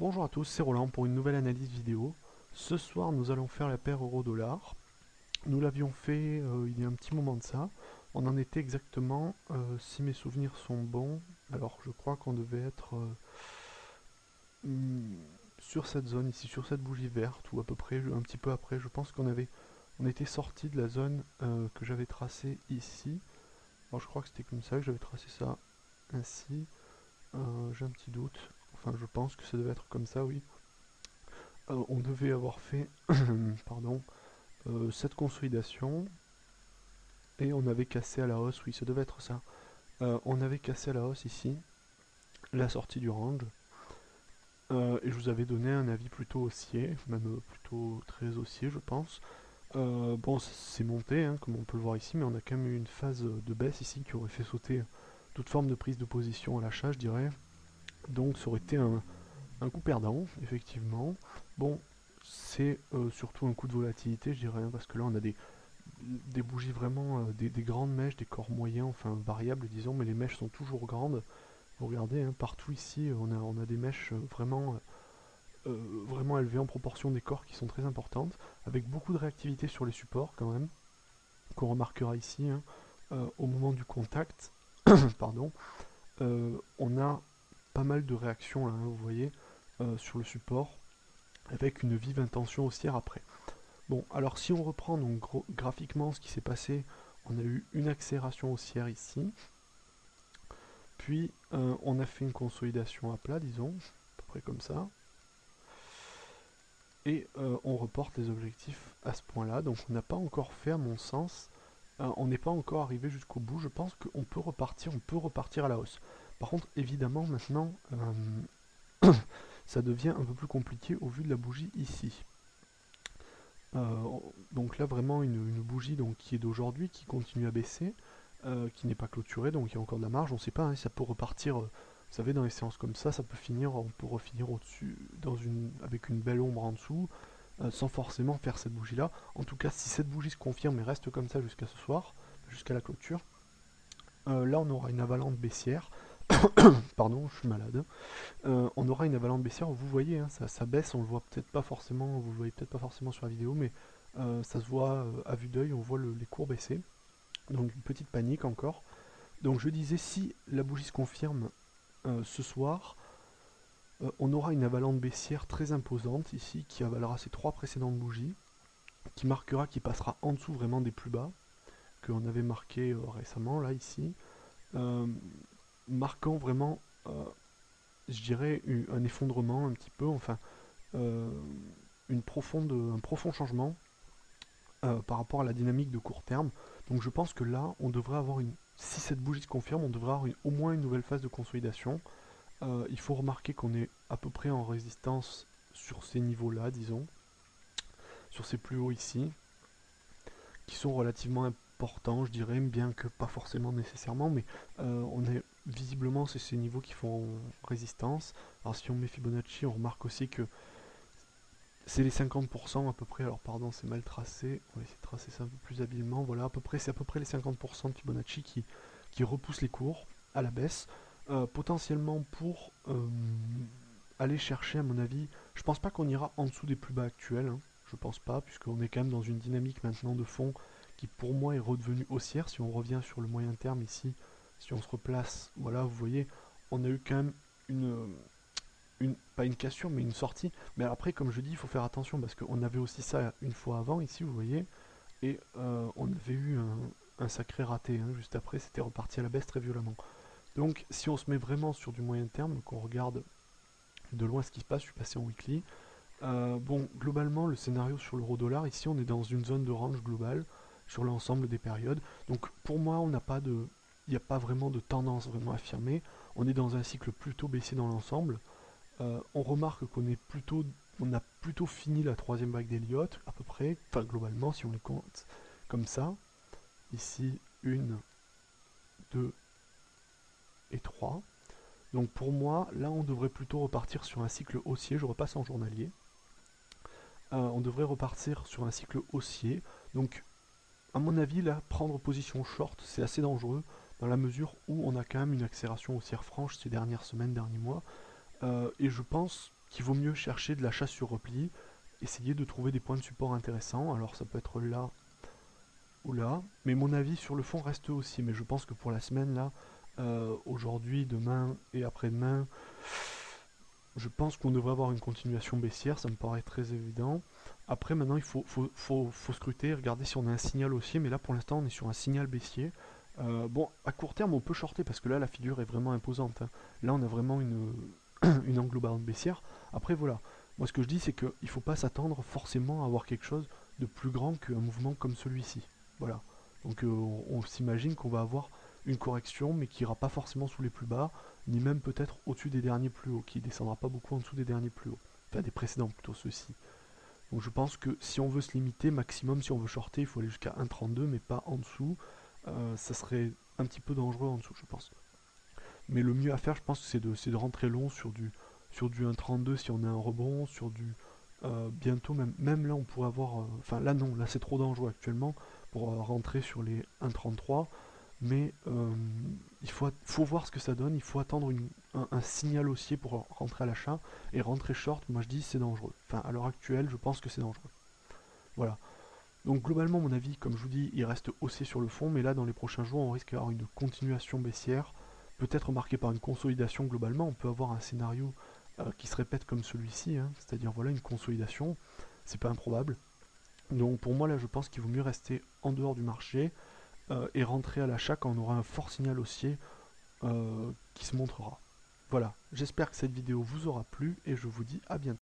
Bonjour à tous, c'est Roland pour une nouvelle analyse vidéo. Ce soir, nous allons faire la paire euro-dollar. Nous l'avions fait il y a un petit moment de ça. On en était exactement, si mes souvenirs sont bons, alors je crois qu'on devait être hmm, sur cette zone ici, sur cette bougie verte, ou à peu près, un petit peu après. Je pense on était sorti de la zone que j'avais tracée ici. Alors je crois que c'était comme ça que j'avais tracé ça ainsi. J'ai un petit doute. Enfin, je pense que ça devait être comme ça, oui. On devait avoir fait pardon, cette consolidation et on avait cassé à la hausse, oui, ça devait être ça. On avait cassé à la hausse ici la sortie du range et je vous avais donné un avis plutôt haussier, même plutôt très haussier, je pense. Bon, c'est monté, hein, comme on peut le voir ici, mais on a quand même eu une phase de baisse ici qui aurait fait sauter toute forme de prise de position à l'achat, je dirais. Donc ça aurait été un coup perdant, effectivement. Bon, c'est surtout un coup de volatilité, je dirais, hein, parce que là on a des bougies vraiment, des grandes mèches, des corps moyens, enfin variables disons, mais les mèches sont toujours grandes. Vous regardez, hein, partout ici, on a des mèches vraiment élevées en proportion des corps qui sont très importantes, avec beaucoup de réactivité sur les supports quand même, qu'on remarquera ici, hein, au moment du contact, pardon, on a pas mal de réactions là, hein, vous voyez, sur le support, avec une vive intention haussière après. Bon, alors si on reprend donc graphiquement ce qui s'est passé, on a eu une accélération haussière ici, puis on a fait une consolidation à plat, disons, à peu près comme ça, et on reporte les objectifs à ce point-là, donc on n'a pas encore fait, à mon sens, on n'est pas encore arrivé jusqu'au bout, je pense qu'on peut repartir à la hausse. Par contre, évidemment, maintenant, ça devient un peu plus compliqué au vu de la bougie ici. Donc là vraiment une bougie donc, qui est d'aujourd'hui, qui continue à baisser, qui n'est pas clôturée, donc il y a encore de la marge, on ne sait pas, hein, ça peut repartir, vous savez dans les séances comme ça peut finir, on peut refinir au-dessus, avec une belle ombre en dessous, sans forcément faire cette bougie là. En tout cas si cette bougie se confirme et reste comme ça jusqu'à ce soir, jusqu'à la clôture, là on aura une avalanche baissière, pardon je suis malade, on aura une avalanche baissière, vous voyez, hein, ça baisse, on le voit peut-être pas forcément, vous le voyez peut-être pas forcément sur la vidéo, mais ça se voit à vue d'œil, on voit les cours baisser. Donc une petite panique encore. Donc je disais, si la bougie se confirme ce soir, on aura une avalanche baissière très imposante ici, qui avalera ces trois précédentes bougies, qui passera en dessous vraiment des plus bas, qu'on avait marqué récemment, là, ici, euh, marquant vraiment, je dirais, un effondrement un petit peu, enfin, euh, un profond changement par rapport à la dynamique de court terme. Donc je pense que là, on devrait avoir si cette bougie se confirme, on devrait avoir au moins une nouvelle phase de consolidation. Il faut remarquer qu'on est à peu près en résistance sur ces niveaux-là, disons, sur ces plus hauts ici, qui sont relativement importants, je dirais, bien que pas forcément nécessairement, mais on est visiblement c'est ces niveaux qui font résistance. Alors si on met Fibonacci, on remarque aussi que c'est les 50% à peu près, alors pardon c'est mal tracé, on va essayer de tracer ça un peu plus habilement, voilà c'est à peu près les 50% de Fibonacci qui repoussent les cours à la baisse, potentiellement pour aller chercher à mon avis, je pense pas qu'on ira en dessous des plus bas actuels, hein, je pense pas, puisqu'on est quand même dans une dynamique maintenant de fond qui pour moi est redevenue haussière, si on revient sur le moyen terme ici, si on se replace, voilà vous voyez, on a eu quand même une pas une cassure, mais une sortie. Mais après, comme je dis, il faut faire attention parce qu'on avait aussi ça une fois avant, ici, vous voyez, et on avait eu un sacré raté. Hein, juste après, c'était reparti à la baisse très violemment. Donc, si on se met vraiment sur du moyen terme, qu'on regarde de loin ce qui se passe, je suis passé en weekly. Bon, globalement, le scénario sur l'euro-dollar, ici, on est dans une zone de range globale sur l'ensemble des périodes. Donc, pour moi, il n'y a pas vraiment de tendance vraiment affirmée. On est dans un cycle plutôt baissier dans l'ensemble. On remarque on a plutôt fini la troisième vague d'Elliott, à peu près, enfin globalement si on les compte comme ça. Ici, une, 2 et 3. Donc pour moi, là on devrait plutôt repartir sur un cycle haussier, je repasse en journalier. On devrait repartir sur un cycle haussier. Donc à mon avis, là, prendre position short, c'est assez dangereux, dans la mesure où on a quand même une accélération haussière franche ces dernières semaines, derniers mois. Et je pense qu'il vaut mieux chercher de l'achat sur repli, essayer de trouver des points de support intéressants. Alors ça peut être là ou là, mais mon avis sur le fond reste aussi. Mais je pense que pour la semaine là, aujourd'hui, demain et après-demain, je pense qu'on devrait avoir une continuation baissière, ça me paraît très évident. Après, maintenant, il faut scruter, regarder si on a un signal haussier, mais là, pour l'instant, on est sur un signal baissier. Bon, à court terme, on peut shorter, parce que là, la figure est vraiment imposante, hein. Là, on a vraiment une englobante baissière. Après, voilà. Moi, ce que je dis, c'est qu'il ne faut pas s'attendre forcément à avoir quelque chose de plus grand qu'un mouvement comme celui-ci. Voilà. Donc, on s'imagine qu'on va avoir une correction, mais qui ira pas forcément sous les plus bas, ni même peut-être au-dessus des derniers plus hauts, qui descendra pas beaucoup en dessous des derniers plus hauts. Enfin, des précédents plutôt, ceux-ci. Donc je pense que si on veut se limiter, maximum, si on veut shorter, il faut aller jusqu'à 1,32, mais pas en dessous. Ça serait un petit peu dangereux en dessous, je pense. Mais le mieux à faire, je pense, c'est de rentrer long sur du 1,32 si on a un rebond, sur du... bientôt, même là, on pourrait avoir... Enfin, là, non, là, c'est trop dangereux actuellement pour rentrer sur les 1,33. Mais il faut voir ce que ça donne, il faut attendre un signal haussier pour rentrer à l'achat, et rentrer short, moi je dis c'est dangereux. Enfin, à l'heure actuelle, je pense que c'est dangereux. Voilà. Donc globalement, mon avis, comme je vous dis, il reste haussier sur le fond, mais là, dans les prochains jours, on risque d'avoir une continuation baissière, peut-être marquée par une consolidation globalement. On peut avoir un scénario qui se répète comme celui-ci, hein, c'est-à-dire voilà une consolidation, c'est pas improbable. Donc pour moi, là, je pense qu'il vaut mieux rester en dehors du marché, et rentrer à l'achat quand on aura un fort signal haussier qui se montrera. Voilà, j'espère que cette vidéo vous aura plu et je vous dis à bientôt.